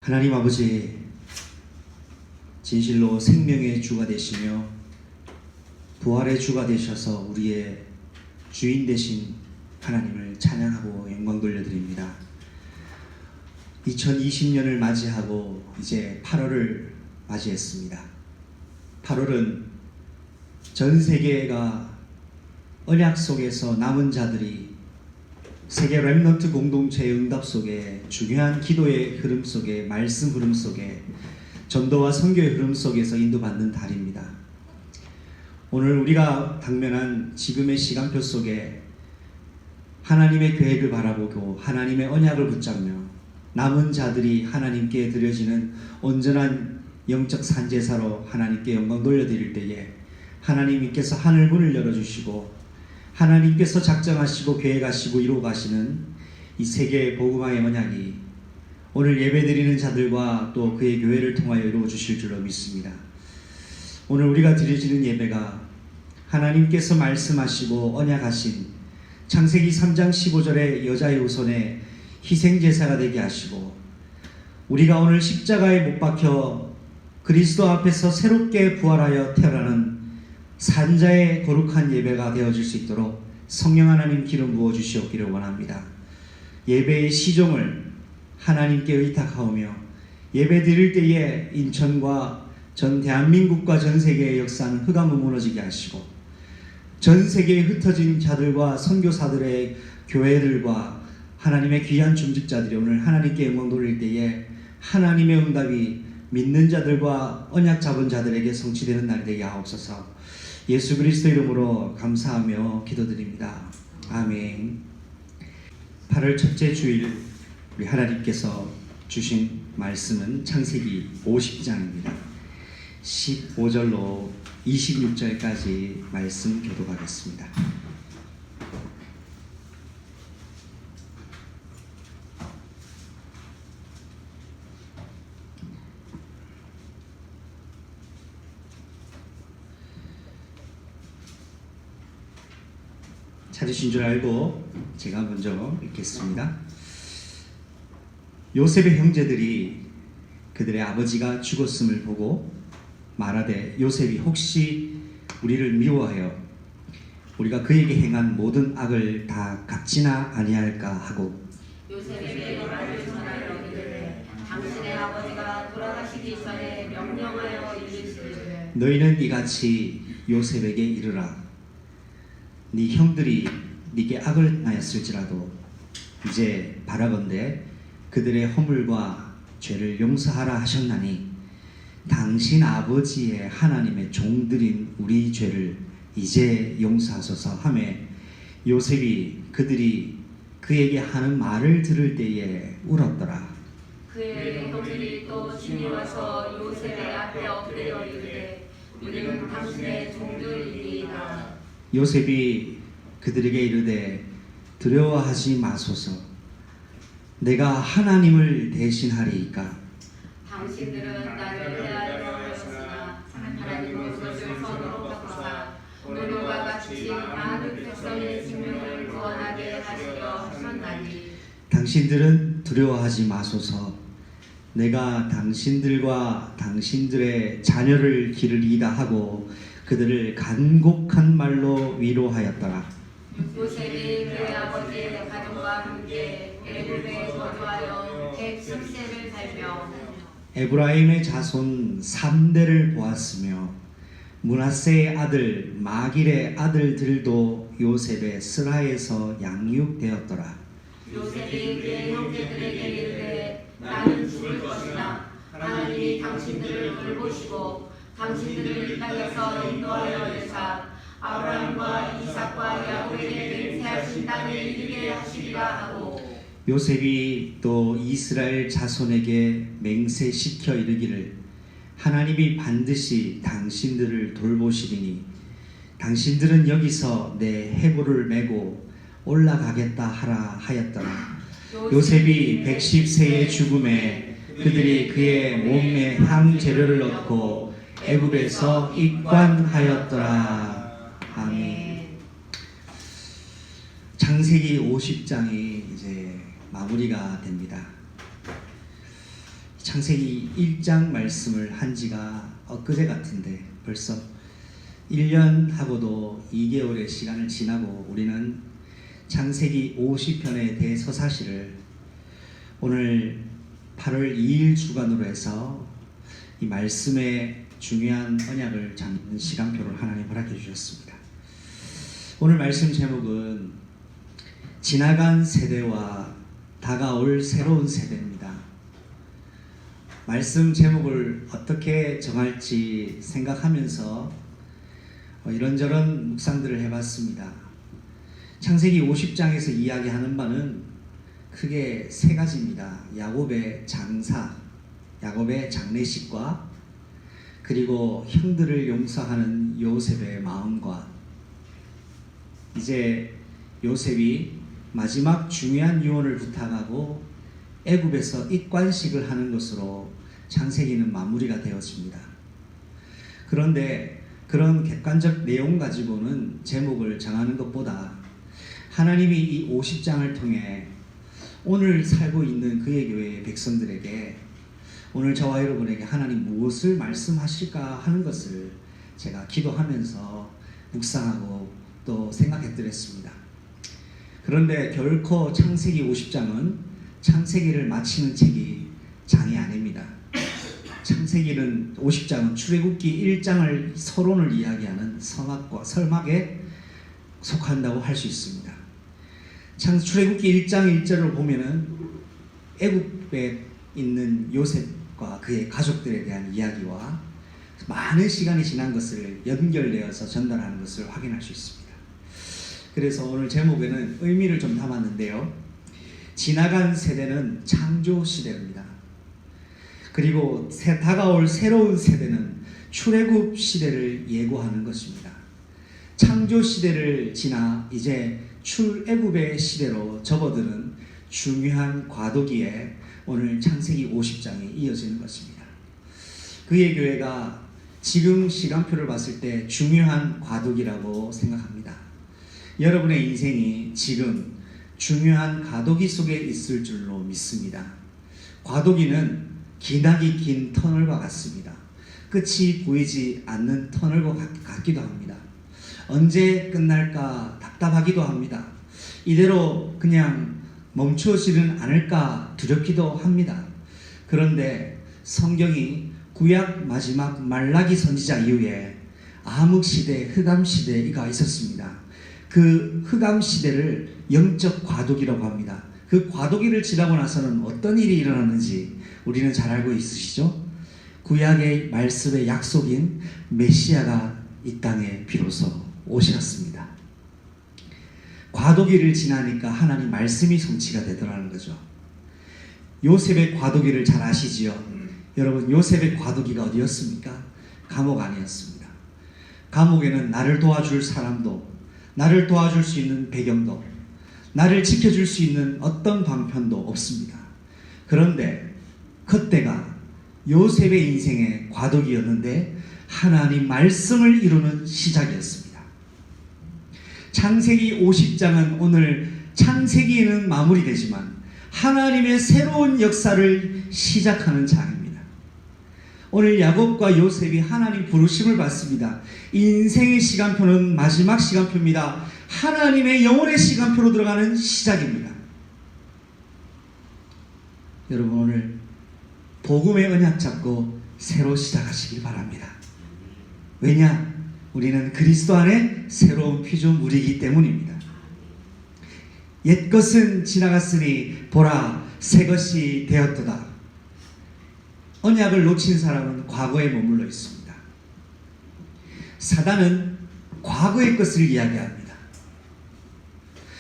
하나님 아버지, 진실로 생명의 주가 되시며 부활의 주가 되셔서 우리의 주인 되신 하나님을 찬양하고 영광 돌려드립니다. 2020년을 맞이하고 이제 8월을 맞이했습니다. 8월은 전 세계가 언약 속에서 남은 자들이 세계 렘넌트 공동체의 응답 속에, 중요한 기도의 흐름 속에, 말씀 흐름 속에, 전도와 선교의 흐름 속에서 인도받는 달입니다. 오늘 우리가 당면한 지금의 시간표 속에 하나님의 계획을 바라보고 하나님의 언약을 붙잡며 남은 자들이 하나님께 드려지는 온전한 영적 산제사로 하나님께 영광 돌려드릴 때에 하나님께서 하늘문을 열어주시고 하나님께서 작정하시고 계획하시고 이루어가시는 이 세계의 복음화의 언약이 오늘 예배드리는 자들과 또 그의 교회를 통하여 이루어 주실 줄로 믿습니다. 오늘 우리가 드려지는 예배가 하나님께서 말씀하시고 언약하신 창세기 3장 15절의 여자의 후손의 희생제사가 되게 하시고 우리가 오늘 십자가에 못 박혀 그리스도 앞에서 새롭게 부활하여 태어나는 산자의 거룩한 예배가 되어질 수 있도록 성령 하나님 기름 부어 주시옵기를 원합니다. 예배의 시종을 하나님께 의탁하오며 예배 드릴 때에 인천과 전 대한민국과 전 세계의 역사는 흑암을 무너지게 하시고 전 세계에 흩어진 자들과 선교사들의 교회들과 하나님의 귀한 중직자들이 오늘 하나님께 영광 돌릴 때에 하나님의 응답이 믿는 자들과 언약 잡은 자들에게 성취되는 날이 되게 하옵소서. 예수 그리스도 이름으로 감사하며 기도드립니다. 아멘. 8월 첫째 주일 우리 하나님께서 주신 말씀은 창세기 50장입니다. 15절로 26절까지 말씀 교독하겠습니다. 찾으신 줄 알고 제가 먼저 읽겠습니다. 요셉의 형제들이 그들의 아버지가 죽었음을 보고 말하되 요셉이 혹시 우리를 미워하여 우리가 그에게 행한 모든 악을 다 갚지나 아니할까 하고 요셉에게 말을 전하여 당신의 아버지가 돌아가시기 전에 명령하여 이르시되 너희는 이같이 요셉에게 이르라. 네 형들이 네게 악을 하였을지라도 이제 바라건대 그들의 허물과 죄를 용서하라 하셨나니 당신 아버지의 하나님의 종들인 우리 죄를 이제 용서하소서 하매 요셉이 그들이 그에게 하는 말을 들을 때에 울었더라. 그의 형들이 또 진이 와서 요셉의 앞에 엎드려 이르되 우리는 당신의 종들이니이다. 요셉이 그들에게 이르되 두려워하지 마소서. 내가 하나님을 대신하리이까. 당신들은 나를 해하려 하였으나 하나님은 그것을 선으로 바꾸사 오늘과 같이 많은 백성의 생명을 구원하게 하시려 하셨나니 당신들은 두려워하지 마소서. 내가 당신들과 당신들의 자녀를 기르리이다 하고 그들을 간곡한 말로 위로하였더라. 요셉이 그의 아버지의 가족과 함께 애굽에 거주하여 110세를 살며 에브라임의 자손 3대를 보았으며 므낫세의 아들 마길의 아들들도 요셉의 스라에서 양육되었더라. 요셉이 그의 형제들에게 이르되 나는 죽을 것이나 하나님이 당신들을 돌보시고 당신들을 이 땅에서 인도하여 내사 아브라함과 이삭과 야곱에게 맹세하신 땅에 이르게 하시리라 하고 요셉이 또 이스라엘 자손에게 맹세시켜 이르기를 하나님이 반드시 당신들을 돌보시리니 당신들은 여기서 내 해보를 메고 올라가겠다 하라 하였더라. 요셉이 110세의 죽음에 그들이 그의 몸에 향 재료를 넣고 애굽에서 입관하였더라. 아멘. 창세기 50장이 이제 마무리가 됩니다. 창세기 1장 말씀을 한 지가 엊그제 같은데 벌써 1년하고도 2개월의 시간을 지나고 우리는 창세기 50편의 대서사시를 오늘 8월 2일 주간으로 해서 이 말씀의 중요한 언약을 잡는 시간표를 하나님 허락해 주셨습니다. 오늘 말씀 제목은 지나간 세대와 다가올 새로운 세대입니다. 말씀 제목을 어떻게 정할지 생각하면서 이런저런 묵상들을 해봤습니다. 창세기 50장에서 이야기하는 바는 크게 세 가지입니다. 야곱의 장사, 야곱의 장례식과 그리고 형들을 용서하는 요셉의 마음과 이제 요셉이 마지막 중요한 유언을 부탁하고 애굽에서 입관식을 하는 것으로 창세기는 마무리가 되었습니다. 그런데 그런 객관적 내용 가지고는 제목을 정하는 것보다 하나님이 이 50장을 통해 오늘 살고 있는 그의 교회의 백성들에게 오늘 저와 여러분에게 하나님 무엇을 말씀하실까 하는 것을 제가 기도하면서 묵상하고 또 생각했더랬습니다. 그런데 결코 창세기 50장은 창세기를 마치는 책이 장이 아닙니다. 창세기는 50장은 출애굽기 1장을 서론을 이야기하는 설막에 속한다고 할 수 있습니다. 출애굽기 1장 1절을 보면은 애굽에 있는 요셉과 그의 가족들에 대한 이야기와 많은 시간이 지난 것을 연결되어서 전달하는 것을 확인할 수 있습니다. 그래서 오늘 제목에는 의미를 좀 담았는데요. 지나간 세대는 창조 시대입니다. 그리고 다가올 새로운 세대는 출애굽 시대를 예고하는 것입니다. 창조 시대를 지나 이제 출애굽의 시대로 접어드는 중요한 과도기에 오늘 창세기 50장이 이어지는 것입니다. 그의 교회가 지금 시간표를 봤을 때 중요한 과도기라고 생각합니다. 여러분의 인생이 지금 중요한 과도기 속에 있을 줄로 믿습니다. 과도기는 기나기 긴 터널과 같습니다. 끝이 보이지 않는 터널과 같기도 합니다. 언제 끝날까 답답하기도 합니다. 이대로 그냥 멈추어지는 않을까 두렵기도 합니다. 그런데 성경이 구약 마지막 말라기 선지자 이후에 암흑시대, 흑암시대가 있었습니다. 그 흑암시대를 영적 과도기라고 합니다. 그 과도기를 지나고 나서는 어떤 일이 일어났는지 우리는 잘 알고 있으시죠? 구약의 말씀의 약속인 메시아가 이 땅에 비로소 오셨습니다. 과도기를 지나니까 하나님 말씀이 성취가 되더라는 거죠. 요셉의 과도기를 잘 아시지요? 여러분, 요셉의 과도기가 어디였습니까? 감옥 아니었습니다. 감옥에는 나를 도와줄 사람도, 나를 도와줄 수 있는 배경도, 나를 지켜줄 수 있는 어떤 방편도 없습니다. 그런데 그때가 요셉의 인생의 과도기였는데 하나님 말씀을 이루는 시작이었습니다. 창세기 50장은 오늘 창세기에는 마무리되지만 하나님의 새로운 역사를 시작하는 장입니다. 오늘 야곱과 요셉이 하나님 부르심을 받습니다. 인생의 시간표는 마지막 시간표입니다. 하나님의 영혼의 시간표로 들어가는 시작입니다. 여러분, 오늘 복음의 언약 잡고 새로 시작하시길 바랍니다. 왜냐? 우리는 그리스도 안에 새로운 피조물이기 때문입니다. 옛것은 지나갔으니 보라 새 것이 되었도다. 언약을 놓친 사람은 과거에 머물러 있습니다. 사단은 과거의 것을 이야기합니다.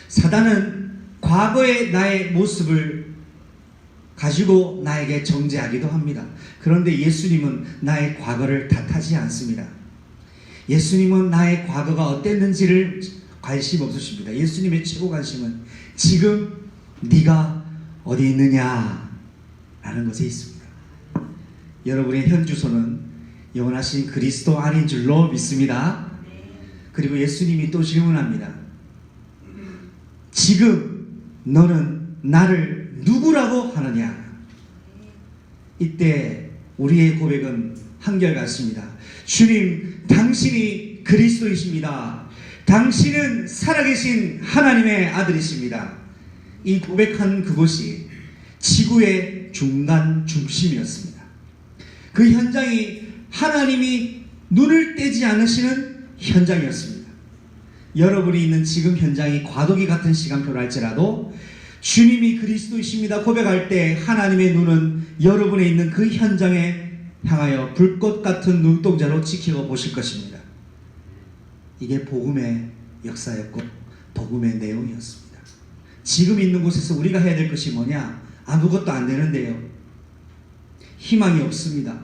사단은 과거의 나의 모습을 가지고 나에게 정죄하기도 합니다. 그런데 예수님은 나의 과거를 탓하지 않습니다. 예수님은 나의 과거가 어땠는지를 관심 없으십니다. 예수님의 최고 관심은 지금 네가 어디 있느냐 라는 것에 있습니다. 여러분의 현 주소는 영원하신 그리스도 안인 줄로 믿습니다. 그리고 예수님이 또 질문합니다. 지금 너는 나를 누구라고 하느냐? 이때 우리의 고백은 한결같습니다. 주님, 당신이 그리스도이십니다. 당신은 살아계신 하나님의 아들이십니다. 이 고백한 그곳이 지구의 중간 중심이었습니다. 그 현장이 하나님이 눈을 떼지 않으시는 현장이었습니다. 여러분이 있는 지금 현장이 과도기 같은 시간표를 할지라도 주님이 그리스도이십니다 고백할 때 하나님의 눈은 여러분의 있는 그 현장에 향하여 불꽃 같은 눈동자로 지키고 보실 것입니다. 이게 복음의 역사였고 복음의 내용이었습니다. 지금 있는 곳에서 우리가 해야 될 것이 뭐냐? 아무것도 안 되는데요. 희망이 없습니다.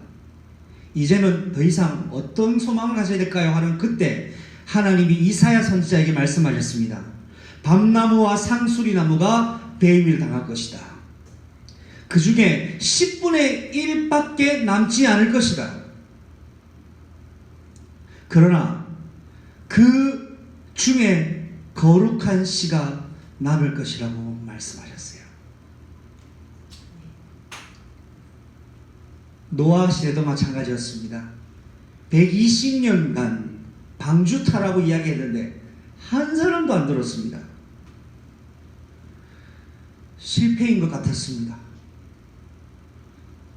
이제는 더 이상 어떤 소망을 가져야 될까요? 하는 그때 하나님이 이사야 선지자에게 말씀하셨습니다. 밤나무와 상수리나무가 배임을 당할 것이다. 그 중에 10분의 1밖에 남지 않을 것이다. 그러나 그 중에 거룩한 씨가 남을 것이라고 말씀하셨어요. 노아 시대도 마찬가지였습니다. 120년간 방주타라고 이야기했는데 한 사람도 안 들었습니다. 실패인 것 같았습니다.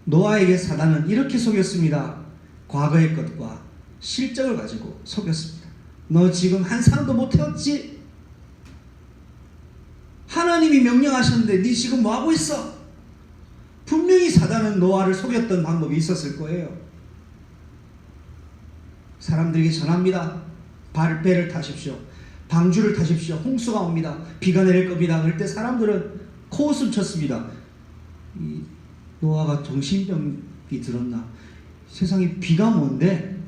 노아에게 사단은 이렇게 속였습니다. 과거의 것과 실적을 가지고 속였습니다. 너 지금 한 사람도 못 태웠지? 하나님이 명령하셨는데 네 지금 뭐하고 있어? 분명히 사단은 노아를 속였던 방법이 있었을 거예요. 사람들에게 전합니다. 배를 타십시오. 방주를 타십시오. 홍수가 옵니다. 비가 내릴 겁니다. 그럴 때 사람들은 코웃음 쳤습니다. 이 노아가 정신병이 들었나? 세상에 비가 뭔데?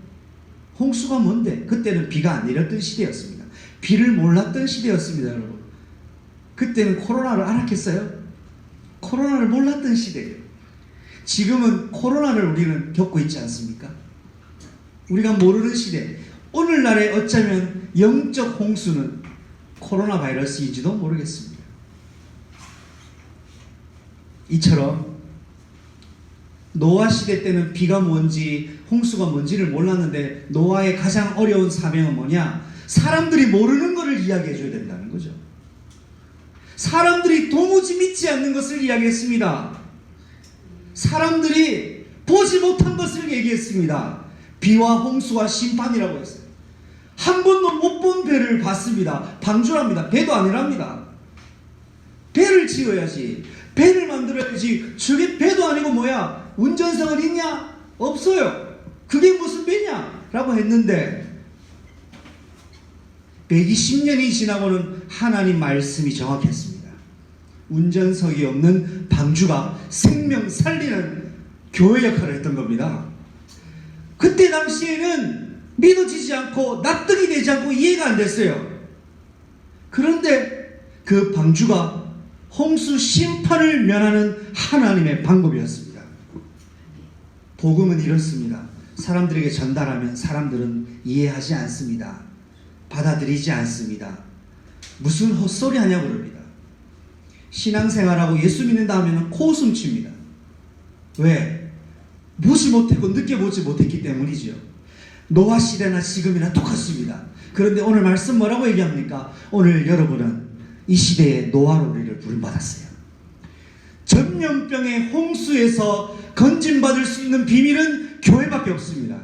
홍수가 뭔데? 그때는 비가 안 내렸던 시대였습니다. 비를 몰랐던 시대였습니다, 여러분. 그때는 코로나를 알았겠어요? 코로나를 몰랐던 시대예요. 지금은 코로나를 우리는 겪고 있지 않습니까? 우리가 모르는 시대. 오늘날에 어쩌면 영적 홍수는 코로나 바이러스인지도 모르겠습니다. 이처럼 노아 시대 때는 비가 뭔지 홍수가 뭔지를 몰랐는데 노아의 가장 어려운 사명은 뭐냐? 사람들이 모르는 것을 이야기해 줘야 된다는 거죠. 사람들이 도무지 믿지 않는 것을 이야기했습니다. 사람들이 보지 못한 것을 얘기했습니다. 비와 홍수와 심판이라고 했어요. 한 번도 못 본 배를 봤습니다. 방주랍니다. 배도 아니랍니다. 배를 지어야지. 배를 만들어야지. 저게 배도 아니고 뭐야? 운전석은 있냐? 없어요. 그게 무슨 배냐? 라고 했는데 120년이 지나고는 하나님 말씀이 정확했습니다. 운전석이 없는 방주가 생명 살리는 교회 역할을 했던 겁니다. 그때 당시에는 믿어지지 않고 납득이 되지 않고 이해가 안 됐어요. 그런데 그 방주가 홍수 심판을 면하는 하나님의 방법이었습니다. 복음은 이렇습니다. 사람들에게 전달하면 사람들은 이해하지 않습니다. 받아들이지 않습니다. 무슨 헛소리 하냐고 그럽니다. 신앙생활하고 예수 믿는다 하면 코웃음 칩니다. 왜? 보지 못했고 느껴보지 못했기 때문이죠. 노아 시대나 지금이나 똑같습니다. 그런데 오늘 말씀 뭐라고 얘기합니까? 오늘 여러분은 이 시대의 노아로 우리를 부름받았어요. 전염병의 홍수에서 건진받을 수 있는 비밀은 교회밖에 없습니다.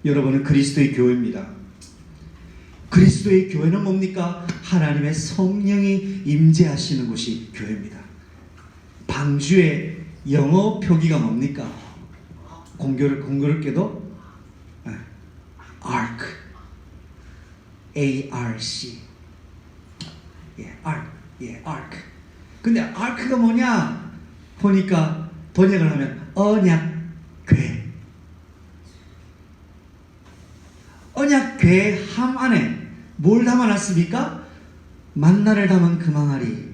여러분은 그리스도의 교회입니다. 그리스도의 교회는 뭡니까? 하나님의 성령이 임재하시는 곳이 교회입니다. 방주의 영어 표기가 뭡니까? 공교롭게도 Ark, A-R-C. Ark. 근데 Ark가 뭐냐? 보니까 번역을 하면 언약궤. 언약궤 함 안에 뭘 담아놨습니까? 만나를 담은 금항아리,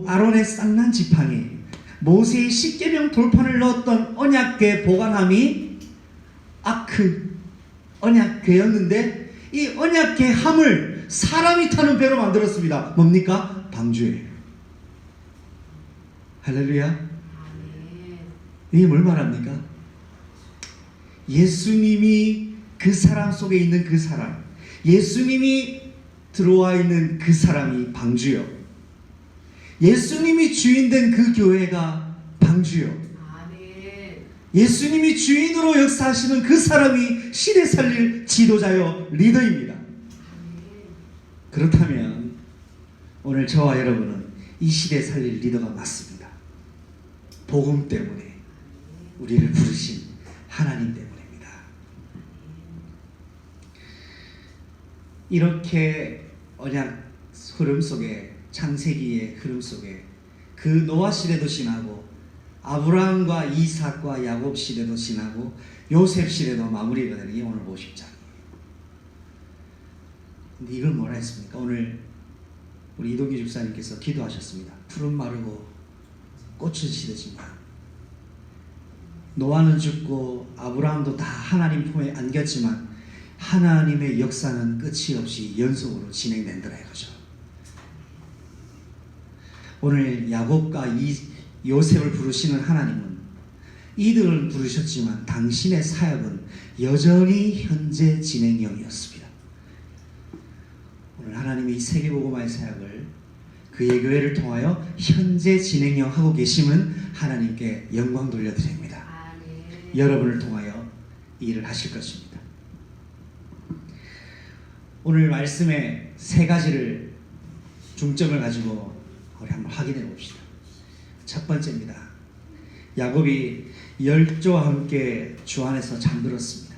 아론의 쌍난 지팡이, 모세의 십계명 돌판을 넣었던 언약궤 보관함이 아크, 언약궤였는데 이 언약궤 함을 사람이 타는 배로 만들었습니다. 뭡니까? 방주예요. 할렐루야. 이게 뭘 말합니까? 예수님이 그 사람 속에 있는 그 사람, 예수님이 들어와 있는 그 사람이 방주요, 예수님이 주인된 그 교회가 방주요, 아멘. 예수님이 주인으로 역사하시는 그 사람이 시대 살릴 지도자요, 리더입니다. 그렇다면 오늘 저와 여러분은 이 시대 살릴 리더가 맞습니다. 복음 때문에 우리를 부르신 하나님 때문입니다. 이렇게 언약 흐름 속에, 창세기의 흐름 속에 그 노아 시대도 지나고 아브라함과 이삭과 야곱 시대도 지나고 요셉 시대도 마무리가 되는 게 오늘 50장이에요. 근데 이걸 뭐라 했습니까? 오늘 우리 이동기 집사님께서 기도하셨습니다. 푸른 마르고 꽃은 시대지만 노아는 죽고 아브라함도 다 하나님 품에 안겼지만 하나님의 역사는 끝이 없이 연속으로 진행된다는 거죠. 오늘 야곱과 요셉을 부르시는 하나님은 이들을 부르셨지만 당신의 사역은 여전히 현재 진행형이었습니다. 오늘 하나님이 이 세계복음화의 사역을 그의 교회를 통하여 현재 진행형 하고 계심은 하나님께 영광 돌려드립니다. 여러분을 통하여 이 일을 하실 것입니다. 오늘 말씀의 세 가지를 중점을 가지고 우리 한번 확인해 봅시다. 첫 번째입니다. 야곱이 열조와 함께 주 안에서 잠들었습니다.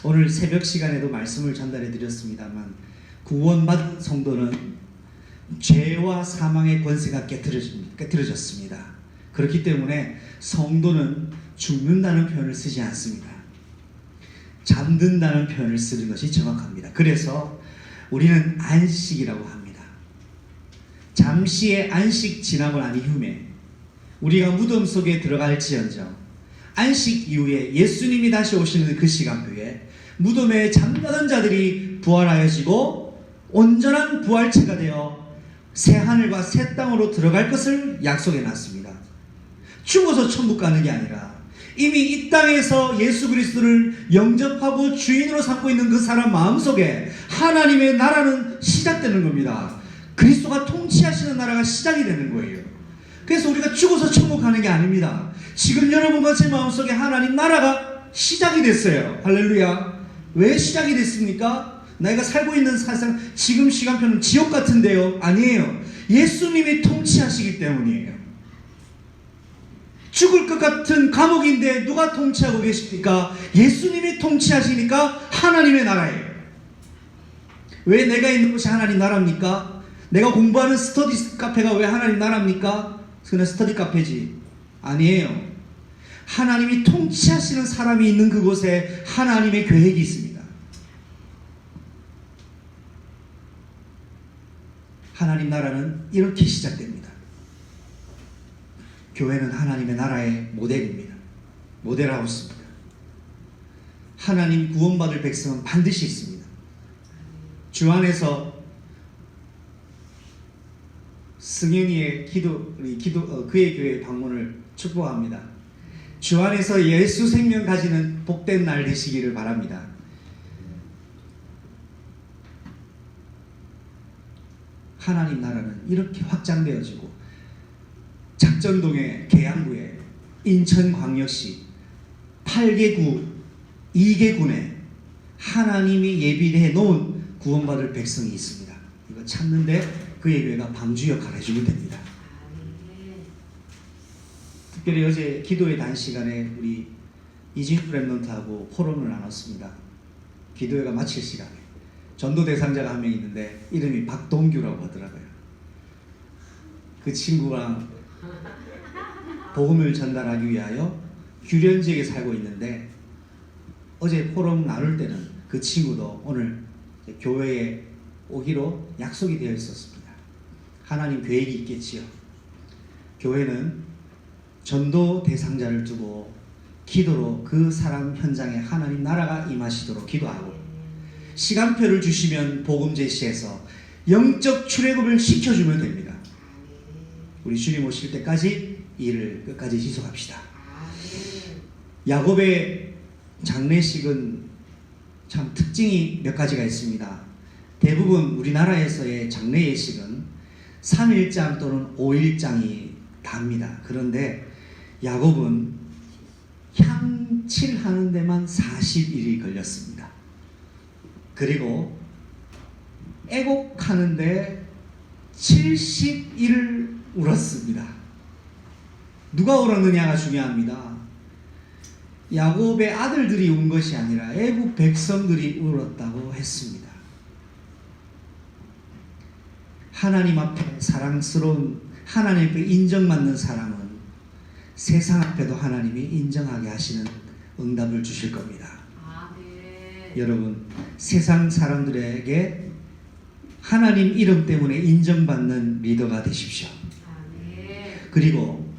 오늘 새벽 시간에도 말씀을 전달해 드렸습니다만 구원받은 성도는 죄와 사망의 권세가 깨트려졌습니다. 그렇기 때문에 성도는 죽는다는 표현을 쓰지 않습니다. 잠든다는 표현을 쓰는 것이 정확합니다. 그래서 우리는 안식이라고 합니다. 잠시의 안식 지나고 난 이후에 우리가 무덤 속에 들어갈지언정 안식 이후에 예수님이 다시 오시는 그 시간표에 무덤에 잠자던 자들이 부활하여지고 온전한 부활체가 되어 새 하늘과 새 땅으로 들어갈 것을 약속해 놨습니다. 죽어서 천국 가는 게 아니라 이미 이 땅에서 예수 그리스도를 영접하고 주인으로 삼고 있는 그 사람 마음속에 하나님의 나라는 시작되는 겁니다. 그리스도가 통치하시는 나라가 시작이 되는 거예요. 그래서 우리가 죽어서 천국 가는 게 아닙니다. 지금 여러분과 제 마음속에 하나님 나라가 시작이 됐어요. 할렐루야. 왜 시작이 됐습니까? 내가 살고 있는 세상 지금 시간표는 지옥 같은데요? 아니에요. 예수님이 통치하시기 때문이에요. 죽을 것 같은 감옥인데 누가 통치하고 계십니까? 예수님이 통치하시니까 하나님의 나라예요. 왜 내가 있는 곳이 하나님 나라입니까? 내가 공부하는 스터디 카페가 왜 하나님 나라입니까? 그냥 스터디 카페지. 아니에요. 하나님이 통치하시는 사람이 있는 그곳에 하나님의 계획이 있습니다. 하나님 나라는 이렇게 시작됩니다. 교회는 하나님의 나라의 모델입니다. 모델하우스입니다. 하나님 구원받을 백성은 반드시 있습니다. 주 안에서 승현이의 그의 교회 방문을 축복합니다. 주 안에서 예수 생명 가지는 복된 날 되시기를 바랍니다. 하나님 나라는 이렇게 확장되어지고 작전동에, 계양구에, 인천광역시 8개 구, 2개 군에 하나님이 예비해 놓은 구원받을 백성이 있습니다. 이거 찾는데 그의 교회가 방주 역할을 해주면 됩니다. 특별히 어제 기도의 단 시간에 우리 이진주 랩런트하고 포럼을 나눴습니다. 기도회가 마칠 시간에 전도 대상자가 한 명 있는데 이름이 박동규라고 하더라고요. 그 친구랑 복음을 전달하기 위하여 규련 지역에 살고 있는데 어제 포럼 나눌 때는 그 친구도 오늘 교회에 오기로 약속이 되어 있었습니다. 하나님 계획이 있겠지요. 교회는 전도 대상자를 두고 기도로 그 사람 현장에 하나님 나라가 임하시도록 기도하고 시간표를 주시면 복음 제시해서 영적 출애굽을 시켜주면 됩니다. 우리 주님 오실 때까지 이 일을 끝까지 지속합시다. 야곱의 장례식은 참 특징이 몇 가지가 있습니다. 대부분 우리나라에서의 장례 예식은 3일장 또는 5일장이 답니다. 그런데 야곱은 향칠하는 데만 40일이 걸렸습니다. 그리고 애곡하는데 70일을 울었습니다. 누가 울었느냐가 중요합니다. 야곱의 아들들이 운 것이 아니라 애국 백성들이 울었다고 했습니다. 하나님 앞에 사랑스러운, 하나님 앞에 인정받는 사람은 세상 앞에도 하나님이 인정하게 하시는 응답을 주실 겁니다. 여러분, 세상 사람들에게 하나님 이름 때문에 인정받는 리더가 되십시오. 그리고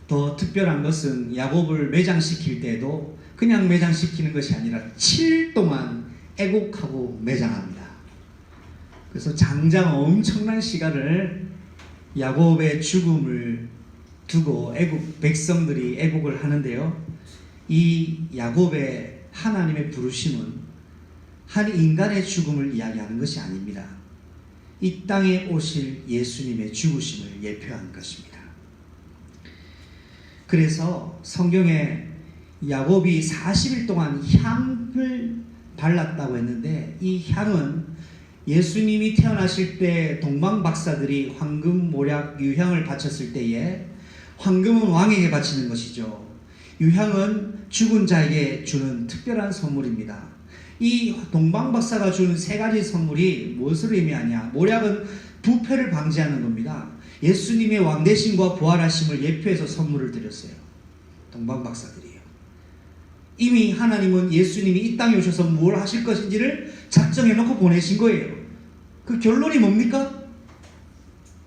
더 특별한 것은 야곱을 매장시킬 때도 그냥 매장시키는 것이 아니라 7일 동안 애곡하고 매장합니다. 그래서 장장 엄청난 시간을 야곱의 죽음을 두고 애국 백성들이 애곡을 하는데요. 이 야곱의 하나님의 부르심은 한 인간의 죽음을 이야기하는 것이 아닙니다. 이 땅에 오실 예수님의 죽으심을 예표한 것입니다. 그래서 성경에 야곱이 40일 동안 향을 발랐다고 했는데 이 향은 예수님이 태어나실 때 동방 박사들이 황금, 모략, 유향을 바쳤을 때에 황금은 왕에게 바치는 것이죠. 유향은 죽은 자에게 주는 특별한 선물입니다. 이 동방 박사가 주는 세 가지 선물이 무엇을 의미하냐? 모략은 부패를 방지하는 겁니다. 예수님의 왕대심과 부활하심을 예표해서 선물을 드렸어요. 동방 박사들이요. 이미 하나님은 예수님이 이 땅에 오셔서 뭘 하실 것인지를 작정해 놓고 보내신 거예요. 그 결론이 뭡니까?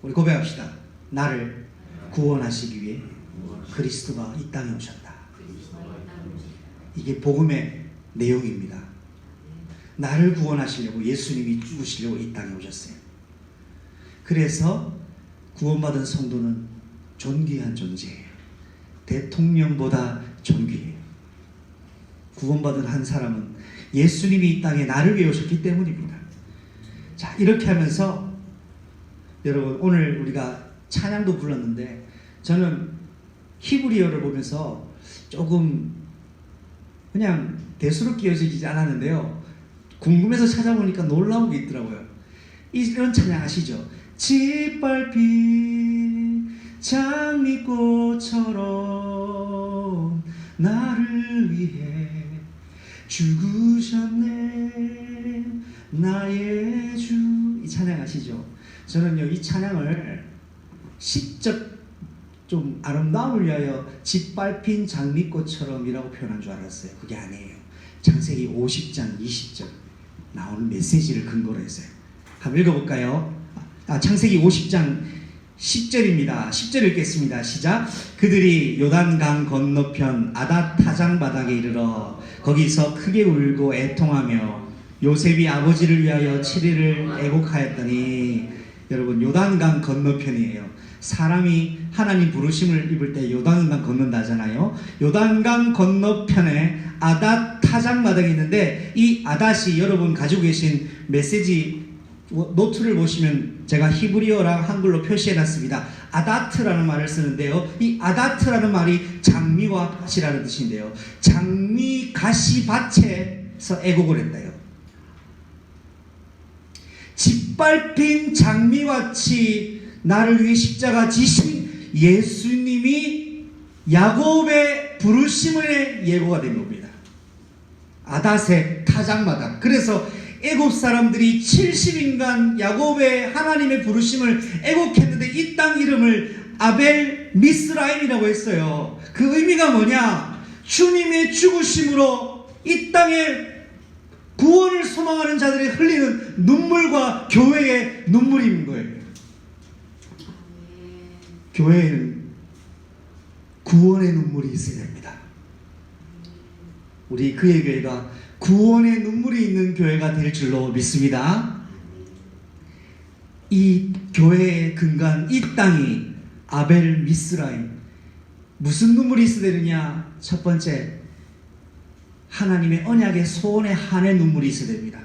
우리 고백합시다. 나를 구원하시기 위해 그리스도가 이 땅에 오셨다. 이게 복음의 내용입니다. 나를 구원하시려고 예수님이 죽으시려고 이 땅에 오셨어요. 그래서 구원받은 성도는 존귀한 존재예요. 대통령보다 존귀해요. 구원받은 한 사람은 예수님이 이 땅에 나를 위해 오셨기 때문입니다. 자, 이렇게 하면서 여러분, 오늘 우리가 찬양도 불렀는데 저는 히브리어를 보면서 조금 그냥 대수롭게 여겨지지 않았는데요. 궁금해서 찾아보니까 놀라운 게 있더라고요. 이런 찬양 아시죠? 짓밟힌 장미꽃처럼 나를 위해 죽으셨네 나의 주. 이 찬양 아시죠? 저는요 이 찬양을 시적 좀 아름다움을 위하여 짓밟힌 장미꽃처럼이라고 표현한 줄 알았어요. 그게 아니에요. 창세기 50장 20절 나오는 메시지를 근거로 했어요. 한번 읽어볼까요? 창세기 50장 10절입니다. 10절 읽겠습니다. 시작. 그들이 요단강 건너편 아닷 타장 바닥에 이르러 거기서 크게 울고 애통하며 요셉이 아버지를 위하여 7일을 애곡하였더니, 여러분 요단강 건너편이에요. 사람이 하나님 부르심을 입을 때 요단강 건넌다잖아요. 요단강 건너편에 아닷 타장 바닥이 있는데 이 아닷이 여러분 가지고 계신 메시지 노트를 보시면 제가 히브리어랑 한글로 표시해놨습니다. 아다트라는 말을 쓰는데요. 이 아다트라는 말이 장미와 밭이라는 뜻인데요. 장미 가시 밭에서 애곡을 했대요. 짓밟힌 장미같이 나를 위해 십자가 지신 예수님이 야곱의 부르심의 예고가 된 겁니다. 아닷의 타작마다. 그래서 애굽 사람들이 70인간 야곱의 하나님의 부르심을 애곡했는데 이 땅 이름을 아벨 미스라임이라고 했어요. 그 의미가 뭐냐? 주님의 죽으심으로 이 땅에 구원을 소망하는 자들이 흘리는 눈물과 교회의 눈물인 거예요. 교회에는 구원의 눈물이 있어야 됩니다. 우리 그의 교회가 구원의 눈물이 있는 교회가 될 줄로 믿습니다. 이 교회의 근간, 이 땅이 아벨 미스라임, 무슨 눈물이 있어야 되느냐? 첫 번째, 하나님의 언약의 소원에 한해 눈물이 있어야 됩니다.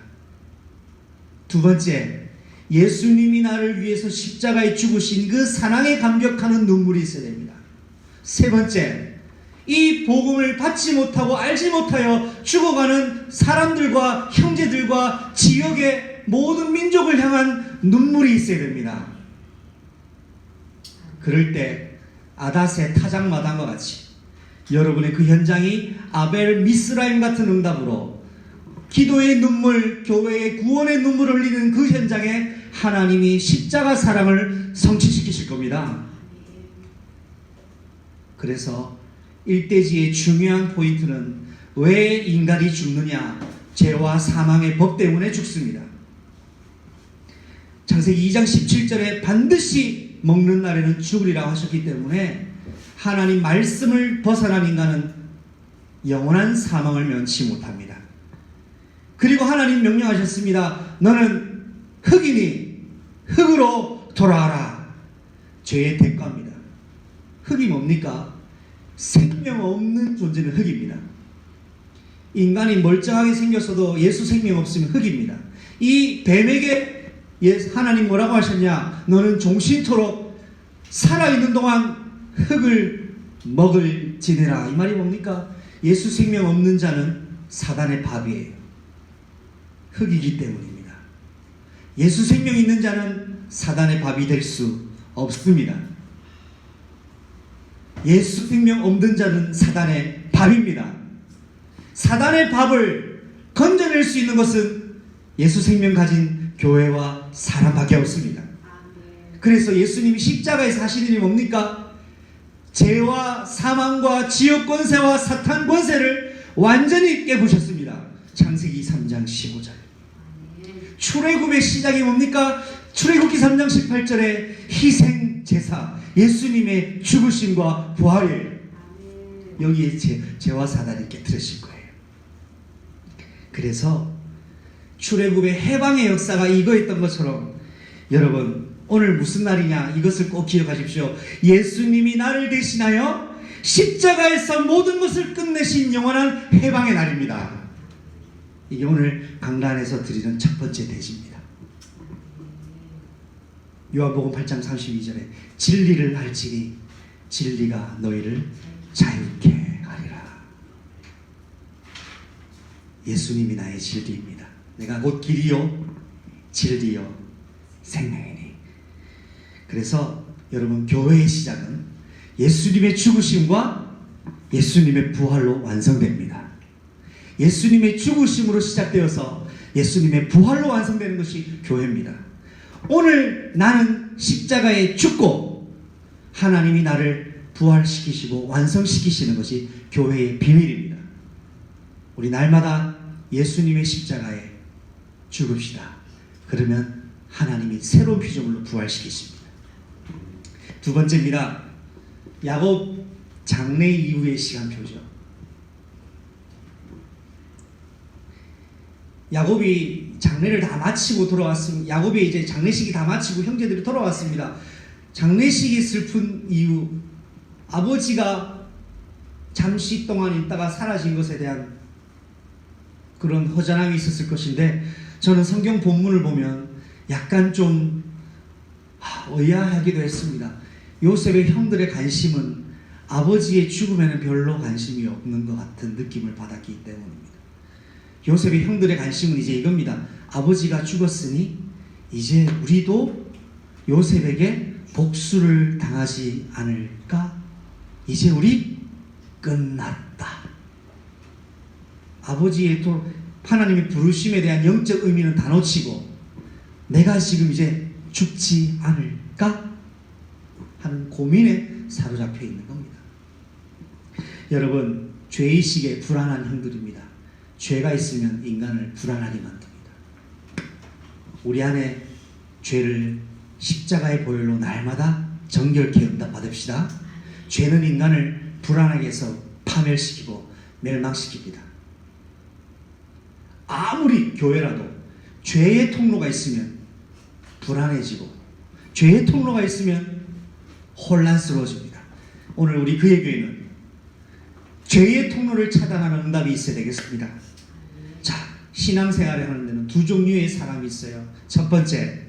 두 번째, 예수님이 나를 위해서 십자가에 죽으신 그 사랑에 감격하는 눈물이 있어야 됩니다. 세 번째, 이 복음을 받지 못하고 알지 못하여 죽어가는 사람들과 형제들과 지역의 모든 민족을 향한 눈물이 있어야 됩니다. 그럴 때 아닷의 타작마당과 같이 여러분의 그 현장이 아벨 미스라임 같은 응답으로 기도의 눈물, 교회의 구원의 눈물을 흘리는 그 현장에 하나님이 십자가 사랑을 성취시키실 겁니다. 그래서 일대지의 중요한 포인트는 왜 인간이 죽느냐? 죄와 사망의 법 때문에 죽습니다. 창세기 2장 17절에 반드시 먹는 날에는 죽으리라 하셨기 때문에 하나님 말씀을 벗어난 인간은 영원한 사망을 면치 못합니다. 그리고 하나님 명령하셨습니다. 너는 흙이니 흙으로 돌아와라. 죄의 대가입니다. 흙이 뭡니까? 생명 없는 존재는 흙입니다. 인간이 멀쩡하게 생겼어도 예수 생명 없으면 흙입니다. 이 뱀에게 하나님 뭐라고 하셨냐? 너는 종신토록 살아있는 동안 흙을 먹을 지내라. 이 말이 뭡니까? 예수 생명 없는 자는 사단의 밥이에요. 흙이기 때문입니다. 예수 생명 있는 자는 사단의 밥이 될 수 없습니다. 예수 생명 없는 자는 사단의 밥입니다. 사단의 밥을 건져낼 수 있는 것은 예수 생명 가진 교회와 사람밖에 없습니다. 그래서 예수님이 십자가에서 하신 일이 뭡니까? 죄와 사망과 지옥 권세와 사탄 권세를 완전히 깨부셨습니다. 창세기 3장 15절. 출애굽의 시작이 뭡니까? 출애굽기 3장 18절에 희생 제사, 예수님의 죽으심과 부활을 여기에 죄와 사단이 깨트리실 거예요. 그래서 출애굽의 해방의 역사가 이거였던 것처럼 여러분 오늘 무슨 날이냐? 이것을 꼭 기억하십시오. 예수님이 나를 대신하여 십자가에서 모든 것을 끝내신 영원한 해방의 날입니다. 이게 오늘 강단에서 드리는 첫 번째 대지입니다. 요한복음 8장 32절에 진리를 알지니 진리가 너희를 자유케 하리라. 예수님이 나의 진리입니다. 내가 곧 길이요 진리요 생명이니. 그래서 여러분 교회의 시작은 예수님의 죽으심과 예수님의 부활로 완성됩니다. 예수님의 죽으심으로 시작되어서 예수님의 부활로 완성되는 것이 교회입니다. 오늘 나는 십자가에 죽고 하나님이 나를 부활시키시고 완성시키시는 것이 교회의 비밀입니다. 우리 날마다 예수님의 십자가에 죽읍시다. 그러면 하나님이 새로운 피조물로 부활시키십니다. 두 번째입니다. 야곱 장례 이후의 시간표죠. 야곱이 장례를 다 마치고 돌아왔습니다. 야곱이 이제 장례식이 다 마치고 형제들이 돌아왔습니다. 장례식이 슬픈 이유, 아버지가 잠시 동안 있다가 사라진 것에 대한 그런 허전함이 있었을 것인데 저는 성경 본문을 보면 약간 좀 의아하기도 했습니다. 요셉의 형들의 관심은 아버지의 죽음에는 별로 관심이 없는 것 같은 느낌을 받았기 때문입니다. 요셉의 형들의 관심은 이제 이겁니다. 아버지가 죽었으니 이제 우리도 요셉에게 복수를 당하지 않을까? 이제 우리 끝났다. 아버지의 하나님의 부르심에 대한 영적 의미는 다 놓치고 내가 지금 이제 죽지 않을까? 하는 고민에 사로잡혀 있는 겁니다. 여러분, 죄의식에 불안한 형들입니다. 죄가 있으면 인간을 불안하게 만듭니다. 우리 안에 죄를 십자가의 보혈로 날마다 정결케 응답받읍시다. 죄는 인간을 불안하게 해서 파멸시키고 멸망시킵니다. 아무리 교회라도 죄의 통로가 있으면 불안해지고 죄의 통로가 있으면 혼란스러워집니다. 오늘 우리 그의 교회는 죄의 통로를 차단하는 응답이 있어야 되겠습니다. 자, 신앙생활을 하는 데는 두 종류의 사람이 있어요. 첫 번째,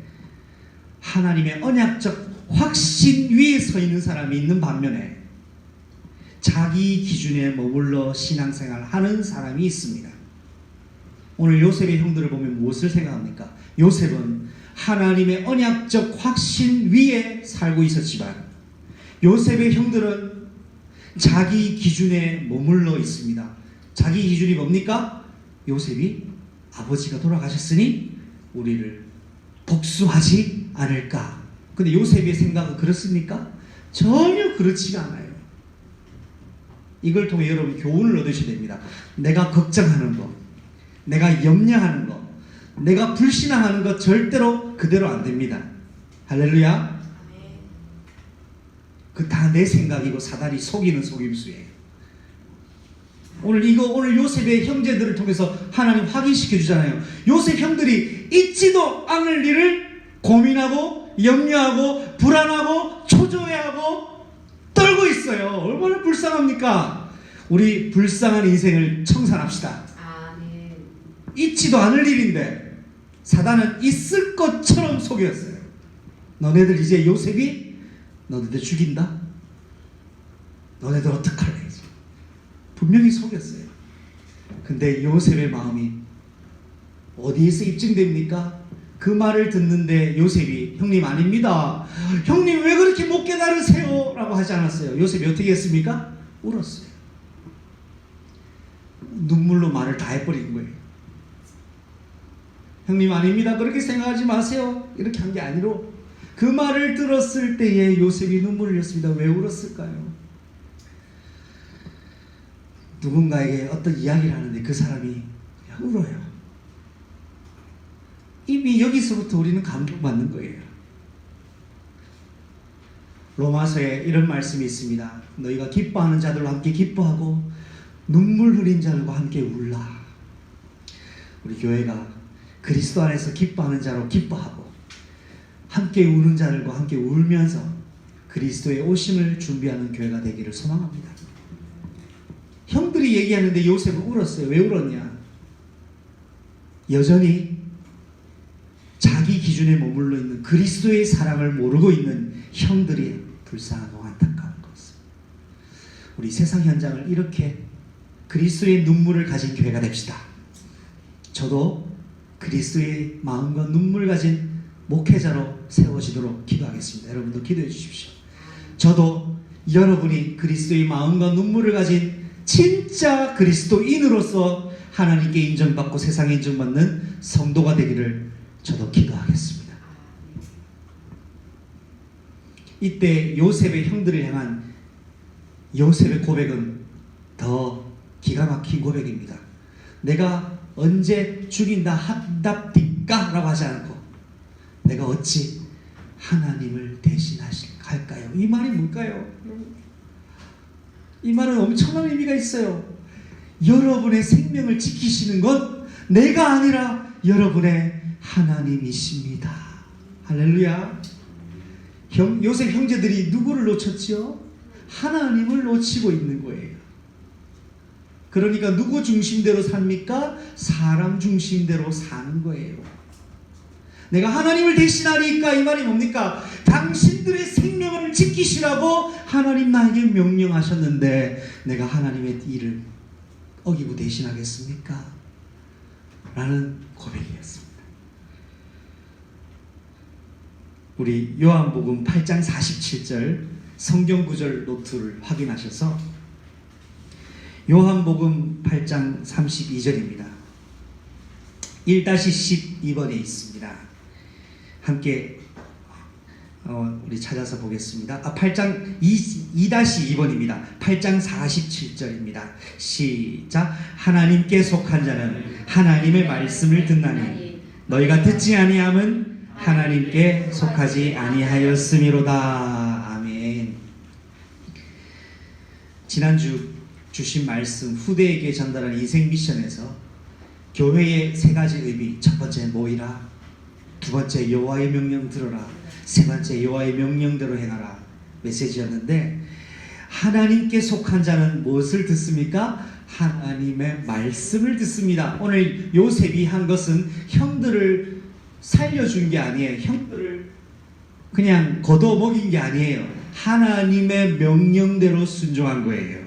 하나님의 언약적 확신 위에 서 있는 사람이 있는 반면에 자기 기준에 머물러 신앙생활을 하는 사람이 있습니다. 오늘 요셉의 형들을 보면 무엇을 생각합니까? 요셉은 하나님의 언약적 확신 위에 살고 있었지만 요셉의 형들은 자기 기준에 머물러 있습니다. 자기 기준이 뭡니까? 요셉이 아버지가 돌아가셨으니 우리를 복수하지 않을까. 근데 요셉의 생각은 그렇습니까? 전혀 그렇지가 않아요. 이걸 통해 여러분 교훈을 얻으셔야 됩니다. 내가 걱정하는 것, 내가 염려하는 것, 내가 불신앙하는 것 절대로 그대로 안 됩니다. 할렐루야. 그 다 내 생각이고 사단이 속이는 속임수예요. 오늘 요셉의 형제들을 통해서 하나님 확인시켜 주잖아요. 요셉 형들이 있지도 않을 일을 고민하고 염려하고 불안하고 초조해하고 떨고 있어요. 얼마나 불쌍합니까? 우리 불쌍한 인생을 청산합시다. 아멘. 있지도 않을 일인데 사단은 있을 것처럼 속였어요. 너네들 이제 요셉이 너네들 죽인다? 너네들 어떡할래? 분명히 속였어요. 근데 요셉의 마음이 어디에서 입증됩니까? 그 말을 듣는데 요셉이 형님 아닙니다. 형님 왜 그렇게 못 깨달으세요? 라고 하지 않았어요. 요셉이 어떻게 했습니까? 울었어요. 눈물로 말을 다 해버린 거예요. 형님 아닙니다. 그렇게 생각하지 마세요. 이렇게 한 게 아니로 그 말을 들었을 때에 요셉이 눈물을 흘렸습니다. 왜 울었을까요? 누군가에게 어떤 이야기를 하는데 그 사람이 그냥 울어요. 이미 여기서부터 우리는 감동받는 거예요. 로마서에 이런 말씀이 있습니다. 너희가 기뻐하는 자들과 함께 기뻐하고 눈물 흘린 자들과 함께 울라. 우리 교회가 그리스도 안에서 기뻐하는 자로 기뻐하고 함께 우는 자들과 함께 울면서 그리스도의 오심을 준비하는 교회가 되기를 소망합니다. 형들이 얘기하는데 요셉은 울었어요. 왜 울었냐? 여전히 자기 기준에 머물러 있는 그리스도의 사랑을 모르고 있는 형들이 불쌍하고 안타까운 것을. 우리 세상 현장을 이렇게 그리스도의 눈물을 가진 교회가 됩시다. 저도 그리스도의 마음과 눈물 가진 목회자로 세워지도록 기도하겠습니다. 여러분도 기도해 주십시오. 저도 여러분이 그리스도의 마음과 눈물을 가진 진짜 그리스도인으로서 하나님께 인정받고 세상에 인정받는 성도가 되기를 저도 기도하겠습니다. 이때 요셉의 형들을 향한 요셉의 고백은 더 기가 막힌 고백입니다. 내가 언제 죽인다 한답디까? 라고 하지 않고 내가 어찌 하나님을 대신할까요? 이 말이 뭘까요? 이 말은 엄청난 의미가 있어요. 여러분의 생명을 지키시는 건 내가 아니라 여러분의 하나님이십니다. 할렐루야. 요셉 형제들이 누구를 놓쳤지요? 하나님을 놓치고 있는 거예요. 그러니까 누구 중심대로 삽니까? 사람 중심대로 사는 거예요. 내가 하나님을 대신하니까 이 말이 뭡니까? 당신들의 생명을 지키시라고 하나님 나에게 명령하셨는데 내가 하나님의 일을 어기고 대신하겠습니까? 라는 고백이었습니다. 우리 요한복음 8장 47절 성경 구절 노트를 확인하셔서 요한복음 8장 32절입니다. 1-12번에 있습니다. 함께 우리 찾아서 보겠습니다. 8장 2-2번입니다. 8장 47절입니다. 시작. 하나님께 속한 자는 하나님의 말씀을 듣나니 너희가 듣지 아니함은 하나님께 속하지 아니하였음이로다. 아멘. 지난주 주신 말씀 후대에게 전달한 인생 미션에서 교회의 세 가지 의미, 첫 번째 모이라, 두 번째 여호와의 명령 들어라, 세 번째 여호와의 명령대로 행하라 메시지였는데 하나님께 속한 자는 무엇을 듣습니까? 하나님의 말씀을 듣습니다. 오늘 요셉이 한 것은 형들을 살려준 게 아니에요. 형들을 그냥 걷어먹인 게 아니에요. 하나님의 명령대로 순종한 거예요.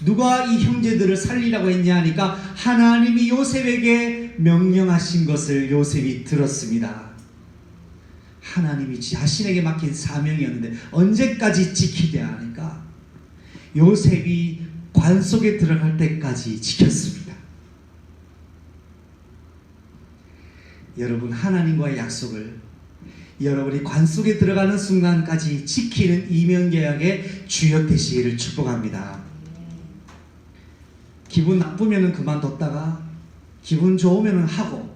누가 이 형제들을 살리라고 했냐 하니까 하나님이 요셉에게 명령하신 것을 요셉이 들었습니다. 하나님이 자신에게 맡긴 사명이었는데 언제까지 지키랴 하니까 요셉이 관 속에 들어갈 때까지 지켰습니다. 여러분, 하나님과의 약속을 여러분이 관 속에 들어가는 순간까지 지키는 이면계약의 주역 되시기를 축복합니다. 기분 나쁘면 그만뒀다가 기분 좋으면 하고,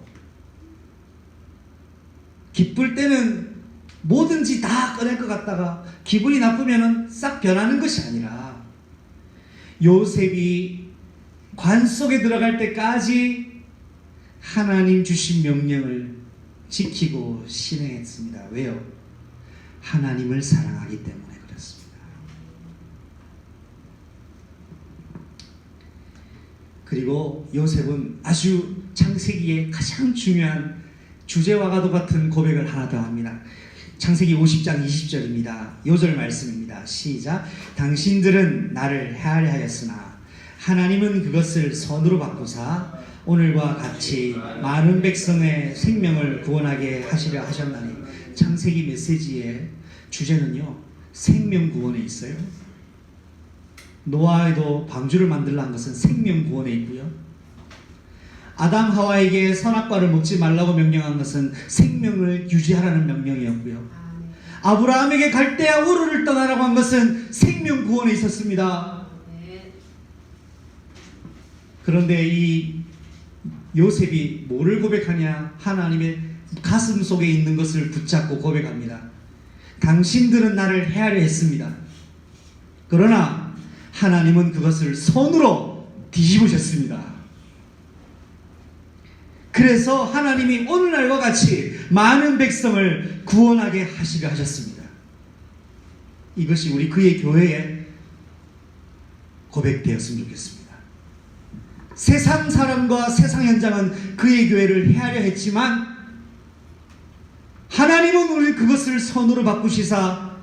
기쁠 때는 뭐든지 다 꺼낼 것 같다가 기분이 나쁘면 싹 변하는 것이 아니라 요셉이 관 속에 들어갈 때까지 하나님 주신 명령을 지키고 실행했습니다. 왜요? 하나님을 사랑하기 때문에 그렇습니다. 그리고 요셉은 아주 창세기의 가장 중요한 주제와가도 같은 고백을 하나 더 합니다. 창세기 50장 20절입니다. 요절 말씀입니다. 시작. 당신들은 나를 헤아려 하였으나 하나님은 그것을 선으로 바꾸사 오늘과 같이 많은 백성의 생명을 구원하게 하시려 하셨나니. 창세기 메시지의 주제는요, 생명 구원에 있어요. 노아에도 방주를 만들라 한 것은 생명 구원에 있고요. 아담 하와에게 선악과를 먹지 말라고 명령한 것은 생명을 유지하라는 명령이었고요. 아브라함에게 갈대아 우르를 떠나라고 한 것은 생명 구원에 있었습니다. 그런데 이 요셉이 뭐를 고백하냐? 하나님의 가슴 속에 있는 것을 붙잡고 고백합니다. 당신들은 나를 헤아려 했습니다. 그러나 하나님은 그것을 손으로 뒤집으셨습니다. 그래서 하나님이 오늘날과 같이 많은 백성을 구원하게 하시려 하셨습니다. 이것이 우리 그의 교회에 고백되었으면 좋겠습니다. 세상 사람과 세상 현장은 그의 교회를 헤아려 했지만 하나님은 우리 그것을 선으로 바꾸시사